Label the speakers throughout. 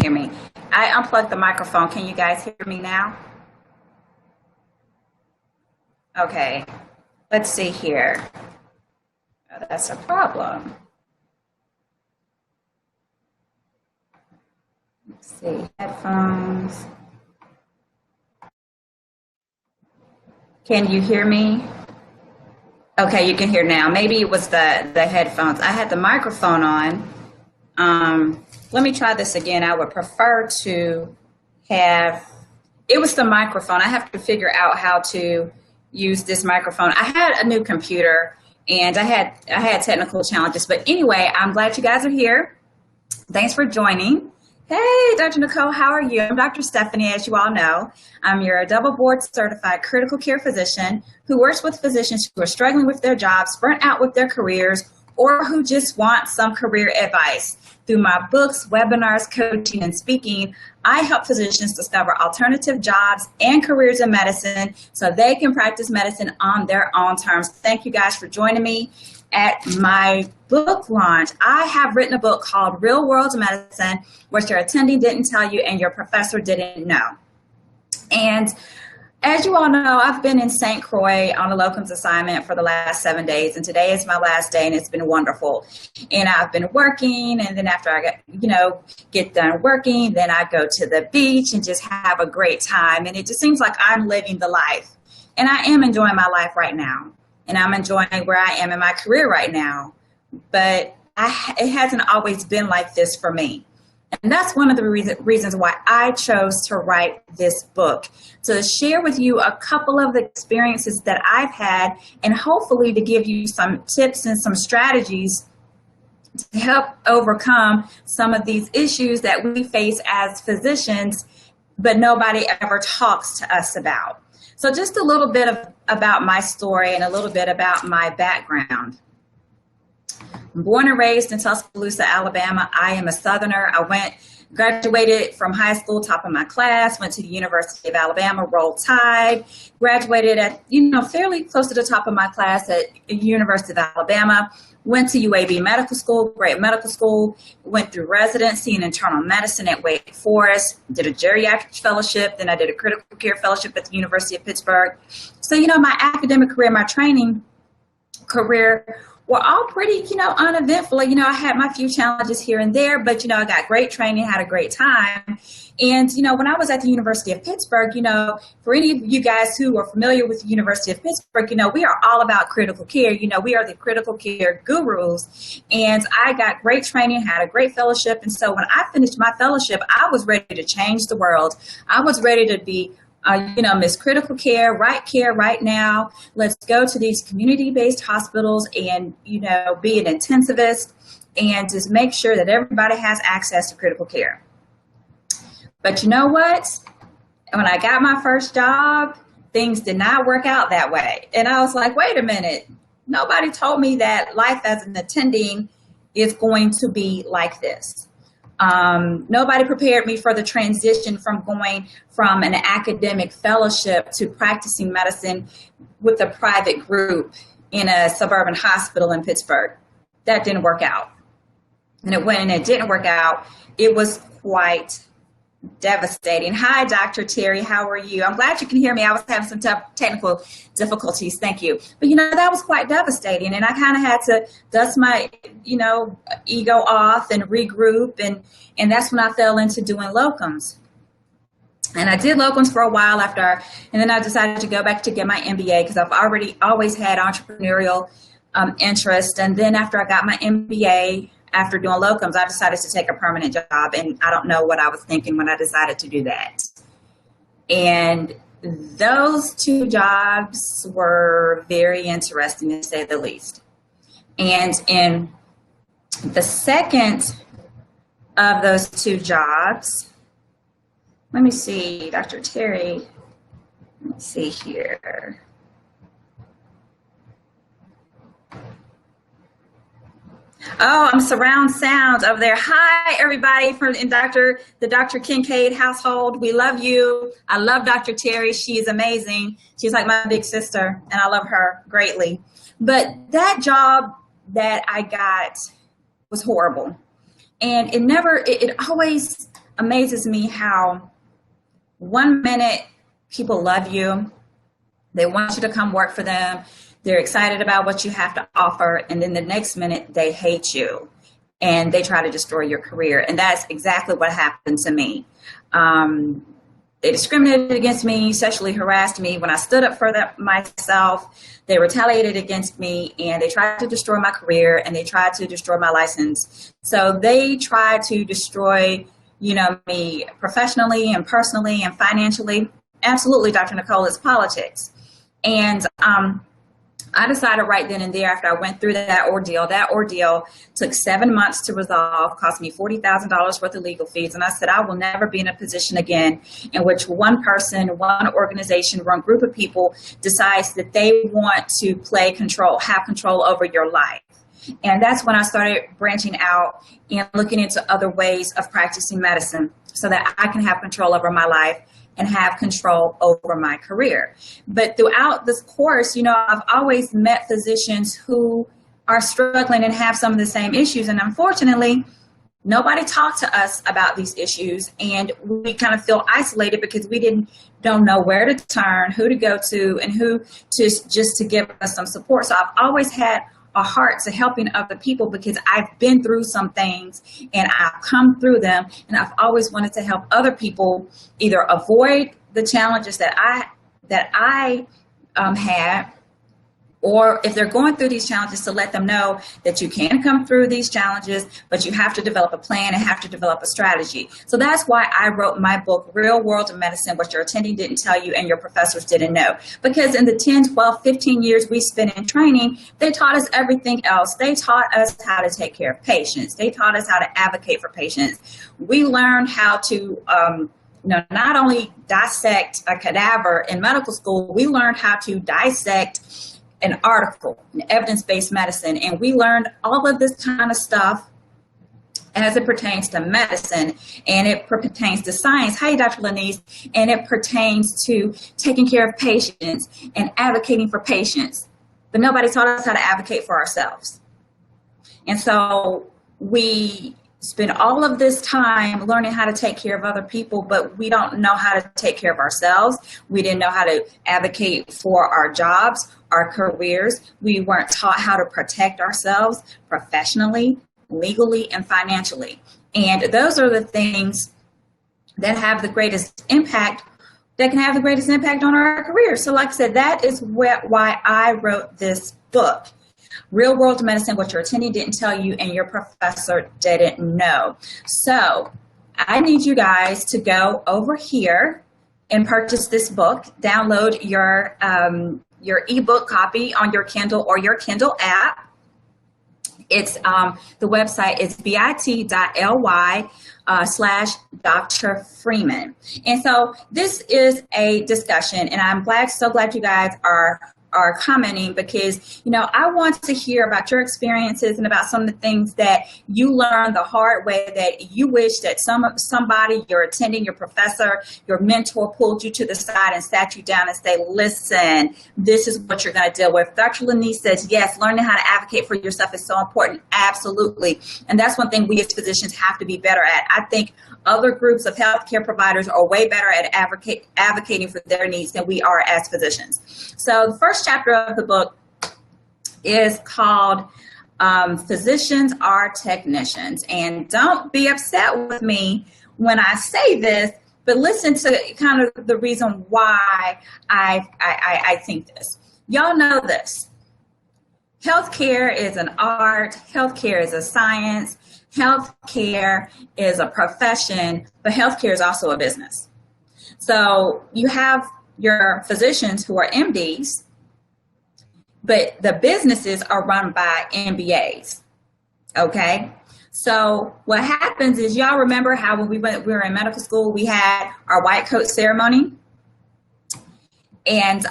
Speaker 1: hear me. I unplugged the microphone. Can you guys hear me now? Okay, let's see here. Oh, that's a problem. Let's see, headphones. Can you hear me? Okay, you can hear now. Maybe it was the headphones. I had the microphone on. Let me try this again. I would prefer to have, it was the microphone. I have to figure out how to use this microphone. I had a new computer and I had technical challenges, but anyway, I'm glad you guys are here. Thanks for joining. Hey, Dr. Nicole, how are you? I'm Dr. Stephanie, as you all know. I'm your double board certified critical care physician who works with physicians who are struggling with their jobs, burnt out with their careers, or who just want some career advice. Through my books, webinars, coaching, and speaking, I help physicians discover alternative jobs and careers in medicine so they can practice medicine on their own terms. Thank you guys for joining me at my book launch. I have written a book called Real World Medicine, what your attending didn't tell you and your professor didn't know. And as you all know, I've been in St. Croix on a locums assignment for the last 7 days, and today is my last day, and it's been wonderful. And I've been working, and then after I get done working, then I go to the beach and just have a great time. And it just seems like I'm living the life. And I am enjoying my life right now. And I'm enjoying where I am in my career right now. But it hasn't always been like this for me. And that's one of the reasons why I chose to write this book, to share with you a couple of the experiences that I've had and hopefully to give you some tips and some strategies to help overcome some of these issues that we face as physicians, but nobody ever talks to us about. So just a little bit about my story and a little bit about my background. I'm born and raised in Tuscaloosa, Alabama. I am a Southerner. Graduated from high school, top of my class, went to the University of Alabama, Roll Tide, graduated at, fairly close to the top of my class at University of Alabama, went to UAB Medical School, great medical school, went through residency in internal medicine at Wake Forest, did a geriatrics fellowship, then I did a critical care fellowship at the University of Pittsburgh. So, my academic career, my training career were all pretty, uneventful. I had my few challenges here and there, but, I got great training, had a great time. And, when I was at the University of Pittsburgh, for any of you guys who are familiar with the University of Pittsburgh, we are all about critical care. We are the critical care gurus. And I got great training, had a great fellowship. And so when I finished my fellowship, I was ready to change the world. I was ready to be Miss Critical Care right now. Let's go to these community-based hospitals and, be an intensivist and just make sure that everybody has access to critical care. But you know what? When I got my first job, things did not work out that way. And I was like, wait a minute. Nobody told me that life as an attending is going to be like this. Nobody prepared me for the transition from going from an academic fellowship to practicing medicine with a private group in a suburban hospital in Pittsburgh. That didn't work out. And when it didn't work out, it was quite devastating. Hi, Dr. Terry. How are you? I'm glad you can hear me. I was having some technical difficulties. Thank you. But, that was quite devastating. And I kind of had to dust my, ego off and regroup. And that's when I fell into doing locums. And I did locums for a while and then I decided to go back to get my MBA because I've always had entrepreneurial interest. And then after I got my MBA, after doing locums, I decided to take a permanent job, and I don't know what I was thinking when I decided to do that. And those two jobs were very interesting, to say the least. And in the second of those two jobs, let me see, Dr. Terry, let's see here. Oh, I'm surround sound over there. Hi, everybody in the Dr. Kincaid household. We love you. I love Dr. Terry. She is amazing. She's like my big sister, and I love her greatly. But that job that I got was horrible. And it always amazes me how one minute people love you, they want you to come work for them, they're excited about what you have to offer, and then the next minute they hate you and they try to destroy your career. And that's exactly what happened to me. They discriminated against me, sexually harassed me when I stood up for myself. They retaliated against me, and they tried to destroy my career, and they tried to destroy my license. So they tried to destroy, me professionally and personally and financially. Absolutely, Dr. Nicole, it's politics. And I decided right then and there, after I went through that ordeal took 7 months to resolve, cost me $40,000 worth of legal fees. And I said, I will never be in a position again in which one person, one organization, one group of people decides that they want to have control over your life. And that's when I started branching out and looking into other ways of practicing medicine so that I can have control over my life and have control over my career. But throughout this course, I've always met physicians who are struggling and have some of the same issues. And unfortunately, nobody talked to us about these issues, and we kind of feel isolated because we don't know where to turn, who to go to, and who to give us some support. So I've always had a heart to helping other people because I've been through some things and I've come through them, and I've always wanted to help other people either avoid the challenges that I had, or if they're going through these challenges, to let them know that you can come through these challenges, but you have to develop a plan and have to develop a strategy. So that's why I wrote my book, Real World of Medicine, What Your Attending Didn't Tell You and Your Professors Didn't Know. Because in the 10, 12, 15 years we spent in training, they taught us everything else. They taught us how to take care of patients. They taught us how to advocate for patients. We learned how to not only dissect a cadaver in medical school, we learned how to dissect an article in evidence-based medicine. And we learned all of this kind of stuff as it pertains to medicine, and it pertains to science. Hey, Dr. Lanise. And it pertains to taking care of patients and advocating for patients. But nobody taught us how to advocate for ourselves. And so we spend all of this time learning how to take care of other people, but we don't know how to take care of ourselves. We didn't know how to advocate for our jobs, our careers. We weren't taught how to protect ourselves professionally, legally, and financially. And those are the things that have the greatest impact, that can have the greatest impact on our careers. So like I said, that is why I wrote this book. Real World of Medicine, What Your Attending Didn't Tell You and Your Professor Didn't Know. So I need you guys to go over here and purchase this book. Download your ebook copy on your Kindle or your Kindle app. It's the website is bit.ly/Dr. Freeman. And so this is a discussion, and I'm so glad you guys are commenting, because I want to hear about your experiences and about some of the things that you learned the hard way, that you wish that somebody, your attending, your professor, your mentor pulled you to the side and sat you down and say, listen, this is what you're going to deal with. Dr. Lanise says, yes, learning how to advocate for yourself is so important. Absolutely. And that's one thing we as physicians have to be better at. I think other groups of healthcare providers are way better at advocating for their needs than we are as physicians. So the first chapter of the book is called Physicians Are Technicians. And don't be upset with me when I say this, but listen to kind of the reason why I think this. Y'all know this. Healthcare is an art. Healthcare is a science. Healthcare is a profession, but healthcare is also a business. So you have your physicians who are MDs, but the businesses are run by MBAs. Okay. So what happens is, y'all remember how when we were in medical school, we had our white coat ceremony, and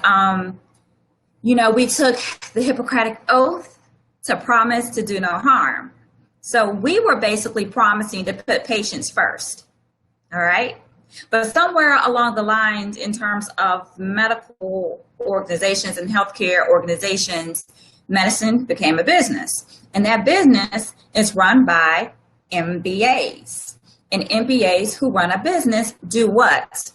Speaker 1: we took the Hippocratic Oath to promise to do no harm. So we were basically promising to put patients first. All right. But somewhere along the lines, in terms of medical organizations and healthcare organizations, medicine became a business. And that business is run by MBAs. And MBAs who run a business do what?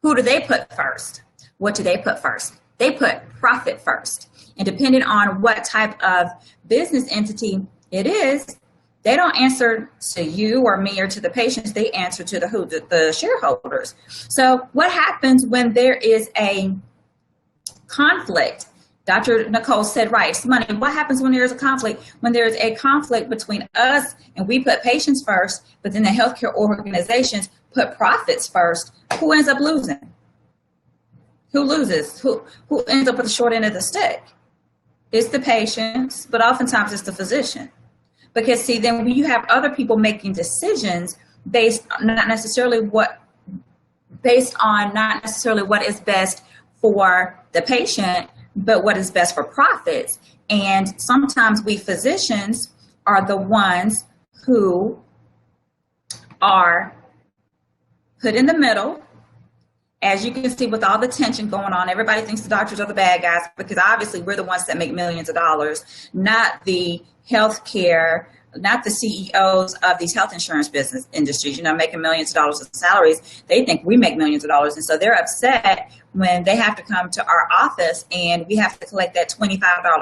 Speaker 1: Who do they put first? What do they put first? They put profit first. And depending on what type of business entity it is, they don't answer to you or me or to the patients. They answer to the shareholders. So what happens when there is a conflict? Dr. Nicole said, right, it's money. What happens when there's a conflict? When there's a conflict between us and we put patients first, but then the healthcare organizations put profits first, who ends up losing? Who loses? Who ends up with the short end of the stick? It's the patients, but oftentimes it's the physician. Because see, then when you have other people making decisions based on not necessarily what is best for the patient, but what is best for profits. And sometimes we physicians are the ones who are put in the middle. As you can see, with all the tension going on, everybody thinks the doctors are the bad guys because obviously we're the ones that make millions of dollars, not the healthcare, not the CEOs of these health insurance business industries, making millions of dollars in salaries. They think we make millions of dollars. And so they're upset when they have to come to our office and we have to collect that $25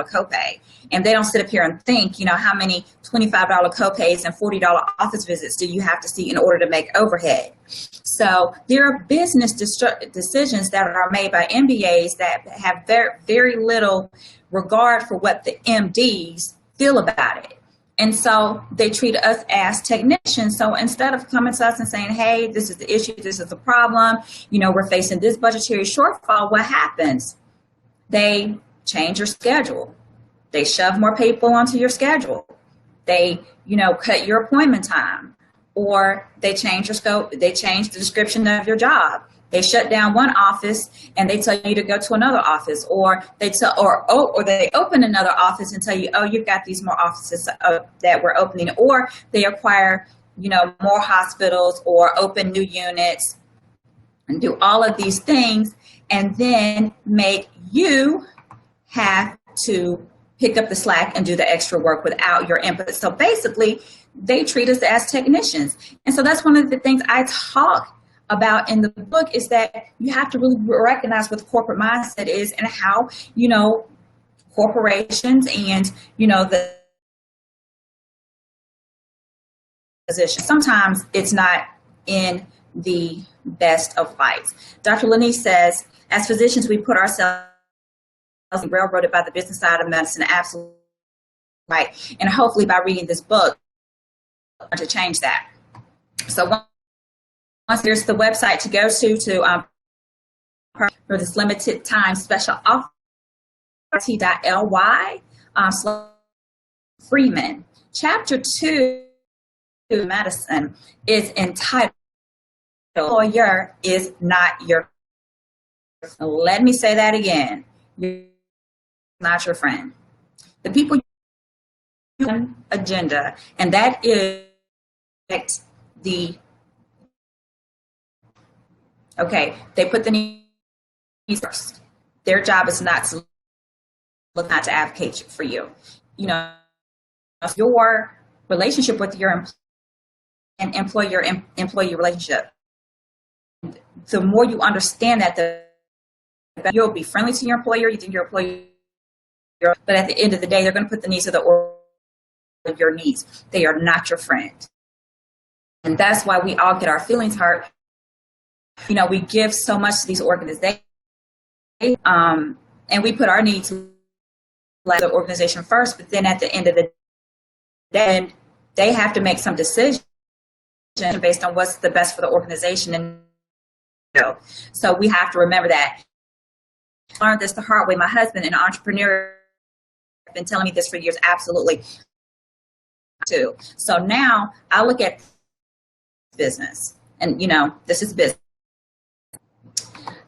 Speaker 1: copay. And they don't sit up here and think, how many $25 copays and $40 office visits do you have to see in order to make overhead? So there are business decisions that are made by MBAs that have very, very little regard for what the MDs feel about it. And so they treat us as technicians. So instead of coming to us and saying, hey, this is the issue, this is the problem, we're facing this budgetary shortfall, what happens? They change your schedule. They shove more people onto your schedule. They, cut your appointment time, or they change your scope. They change the description of your job. They shut down one office and they tell you to go to another office, or they open another office and tell you, oh, you've got these more offices that we're opening, or they acquire, more hospitals or open new units and do all of these things and then make you have to pick up the slack and do the extra work without your input. So basically, they treat us as technicians. And so that's one of the things I talk about in the book, is that you have to really recognize what the corporate mindset is and how, corporations and, the position. Sometimes it's not in the best of lights. Dr. Lanise says, as physicians, we put ourselves railroaded by the business side of medicine. Absolutely right. And hopefully by reading this book to change that. So once there's the website to go to for this limited time special offer, t.ly Freeman. Chapter 2, medicine, is entitled Employer is Not Your Friend. Let me say that again. You're not your friend. The people agenda, and that is the they put the needs first. Their job is not to advocate for you. Your relationship with your employer-employee relationship, the more you understand that, the better you'll be friendly to your employer. You think your employer, but at the end of the day, they're going to put the needs of your needs. They are not your friend. And that's why we all get our feelings hurt. We give so much to these organizations, and we put our needs like the organization first, but then at the end of the day, they have to make some decision based on what's the best for the organization. And so we have to remember that. I learned this the hard way. My husband, an entrepreneur, has been telling me this for years. Absolutely. Too. So now I look at business, and this is business.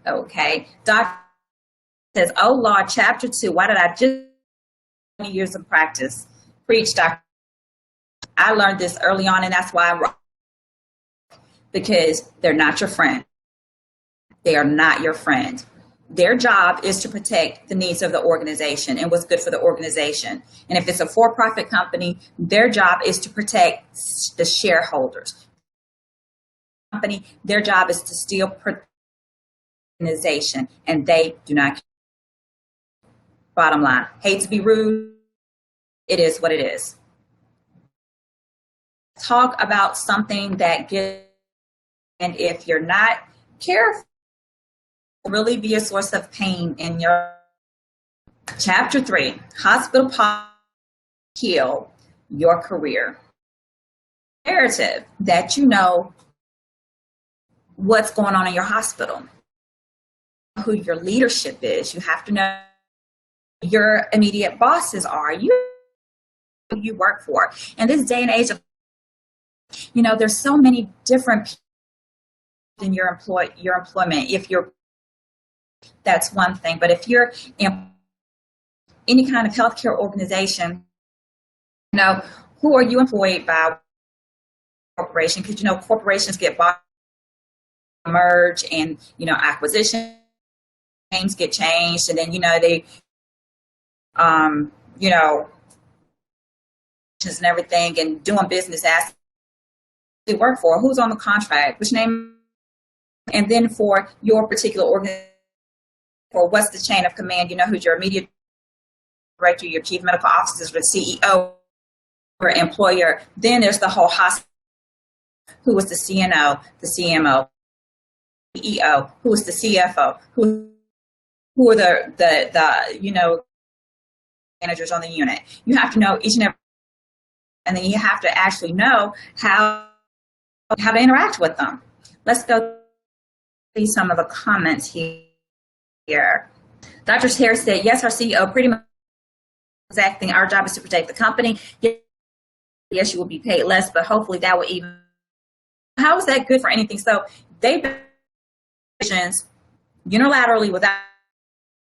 Speaker 1: Okay. Doctor says, oh Lord, chapter 2. Why did I just 20 years of practice? Preach, doctor. I learned this early on, and that's why I'm wrong. Because they're not your friend. They are not your friend. Their job is to protect the needs of the organization and what's good for the organization. And if it's a for-profit company, their job is to protect the shareholders. company, their job is to steal organization, and they do not. Bottom line, hate to be rude, it is what it is. Talk about something that gives, and if you're not careful, really be a source of pain in your. Chapter 3, hospital policy kill your career. Imperative that you know what's going on in your hospital, who your leadership is. You have to know who your immediate bosses are, who you work for. In this day and age of, there's so many different people in your employment. If you're, that's one thing. But if you're in any kind of healthcare organization, who are you employed by? Corporation, because corporations get bought, merge, and acquisition names get changed, and then they and everything, and doing business as they work for, who's on the contract, which name, and then for your particular organization, or what's the chain of command, who's your immediate director, your chief medical officers, the CEO, or employer. Then there's the whole hospital. Who was the CNO, the CMO, CEO? Who was the CFO? Who are the managers on the unit? You have to know each and every, and then you have to actually know how to interact with them. Let's go see some of the comments here. Dr. Harris said, yes, our CEO pretty much exact thing. Our job is to protect the company. Yes, you will be paid less, but hopefully that will even. How is that good for anything? So they decisions unilaterally without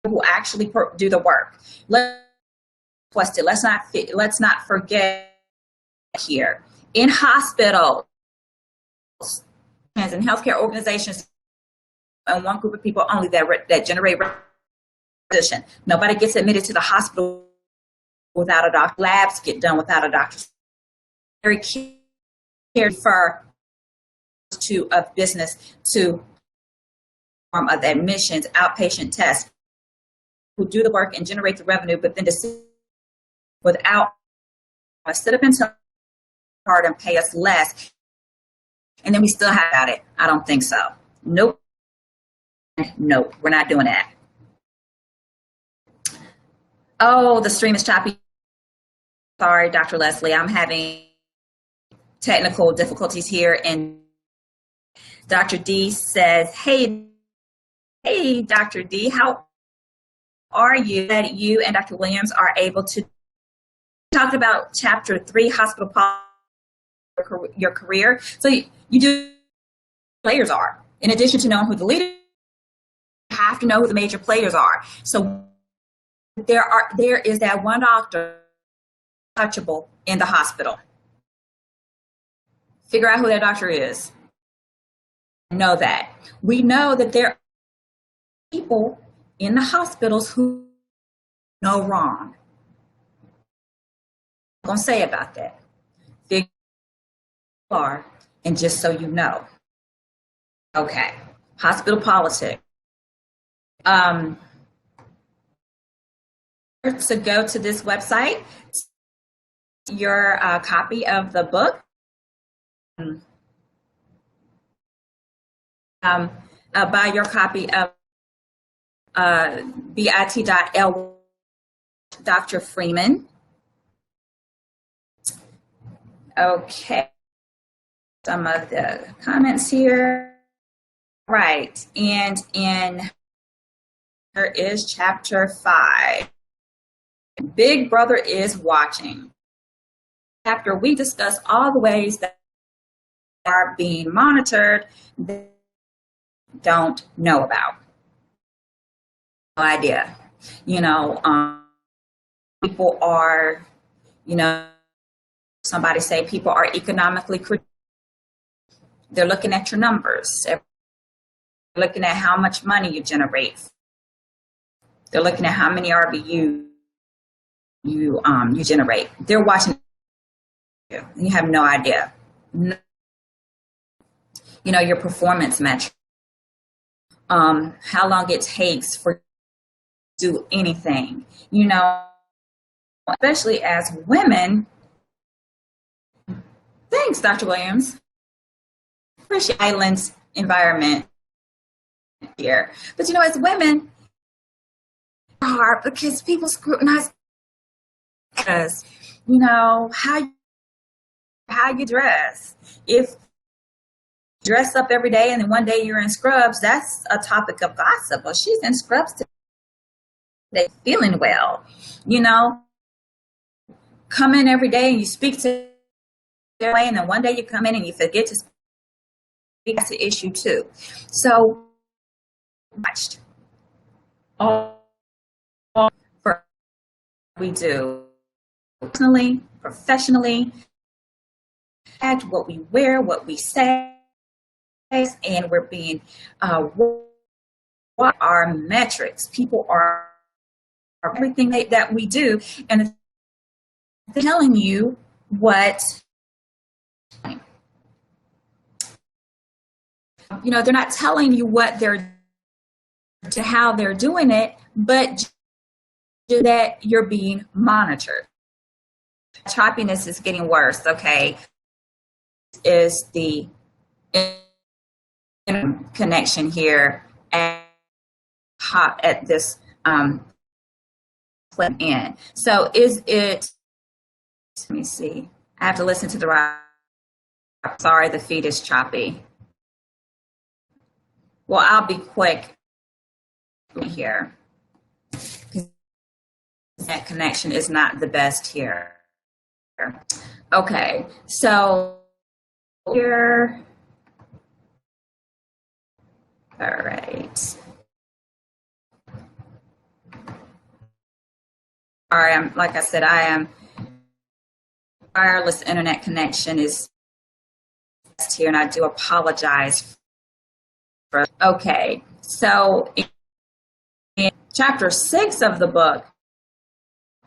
Speaker 1: who actually do the work. Let's not forget here in hospitals and healthcare organizations, and one group of people only that generate position. Nobody gets admitted to the hospital without a doctor. Labs get done without a doctor. Very for of business to form of admissions, outpatient tests, who do the work and generate the revenue, but then to without sit up until hard and pay us less, and then we still have at it. I don't think so. Nope, we're not doing that. Oh, the stream is choppy. Sorry, Dr. Leslie, I'm having technical difficulties here, and Dr. D says, hey, Dr. D, how are you? That you and Dr. Williams are able to talk about Chapter 3, hospital policy, your career. So you do players are. In addition to knowing who the leader, you have to know who the major players are. So there is that one doctor touchable in the hospital. Figure out who that doctor is. Know that. We know that there are people in the hospitals who know wrong. I'm going to say about that. Figure out who you are, and just so you know. Okay. Hospital politics. To go to this website, your copy of the book. Buy your copy of bit.ly Dr. Freeman. Okay. Some of the comments here. Right. And there is Chapter 5. Big Brother is watching. After we discuss all the ways that are being monitored, they don't know about. No idea. People are, somebody say people are economically critical. They're looking at your numbers. They're looking at how much money you generate. They're looking at how many RVU you generate. They're watching you. You have no idea. No. your performance metrics, how long it takes for you to do anything, especially as women. Thanks, Dr. Williams. Appreciate island's environment here. But as women, it's hard because people scrutinize us, how you dress. If you dress up every day and then one day you're in scrubs, that's a topic of gossip. Well, she's in scrubs today, feeling well. Come in every day and you speak to their way, and then one day you come in and you forget to speak. That's an issue too. So watched all for we do personally, professionally, act, what we wear, what we say, and we're being what are metrics. People are everything that we do, and they're telling you what. They're not telling you what how they're doing it, but that you're being monitored. Choppiness is getting worse. Okay, is the connection here at this clip in. So is it? Let me see. I have to listen to the right. Sorry, the feed is choppy. Well, I'll be quick here. That connection is not the best here. Okay, so here. All right. All right, like I said, wireless internet connection is here, and I do apologize. Okay, so in chapter 6 of the book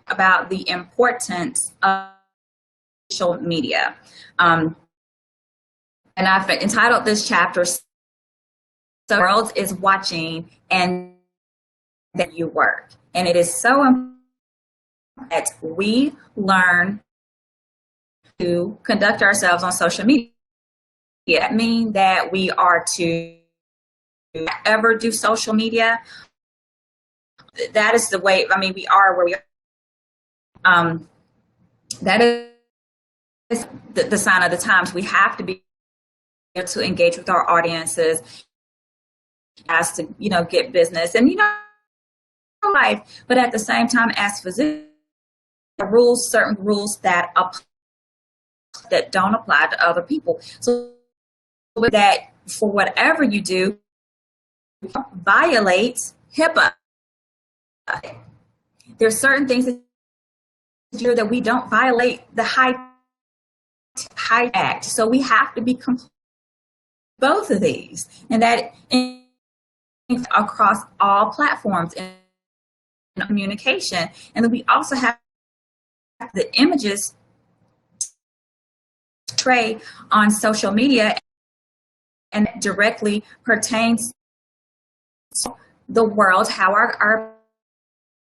Speaker 1: about the importance of social media, and I've entitled this chapter "The World is Watching and That You Work," and it is so important that we learn to conduct ourselves on social media. That means that we are to ever do social media. That is the way. We are where we are. That is the sign of the times. We have to be able to engage with our audiences, as to get business and life. But at the same time, as physicians, certain rules that don't apply to other people. So that for whatever you do, violates HIPAA. There's certain things that we don't violate the Hyde Act. So we have to be both of these, and that across all platforms in communication. And then we also have the images portray on social media, and it directly pertains to the world, how our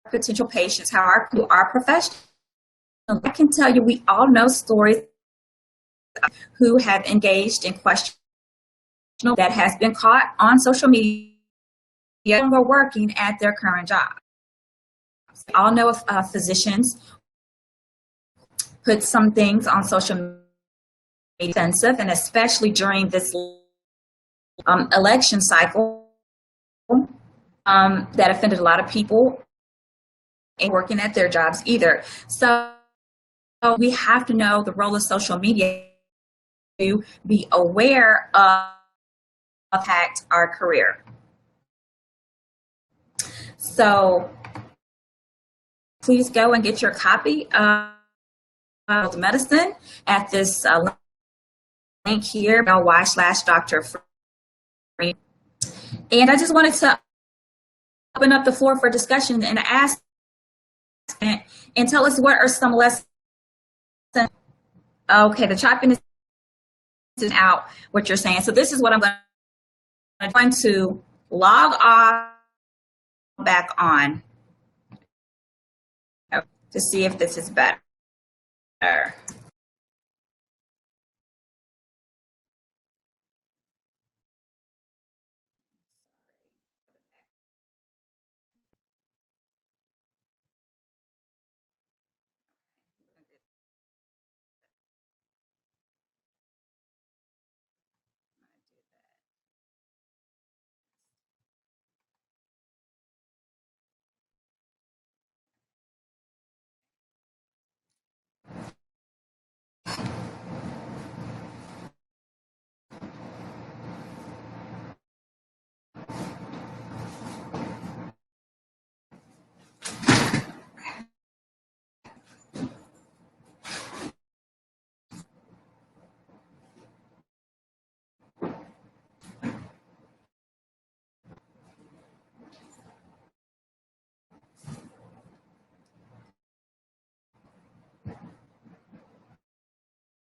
Speaker 1: potential patients, how our professionals. I can tell you, we all know stories who have engaged in questioning that has been caught on social media and were working at their current job. We all know of physicians put some things on social media offensive, and especially during this election cycle, that offended a lot of people and working at their jobs either. So we have to know the role of social media to be aware of impact our career. So please go and get your copy of medicine at this link here, y/Dr. Free. And I just wanted to open up the floor for discussion and ask and tell us what are some lessons. Okay, the choppiness out what you're saying. So this is what I'm going to log off, back on to see if this is better.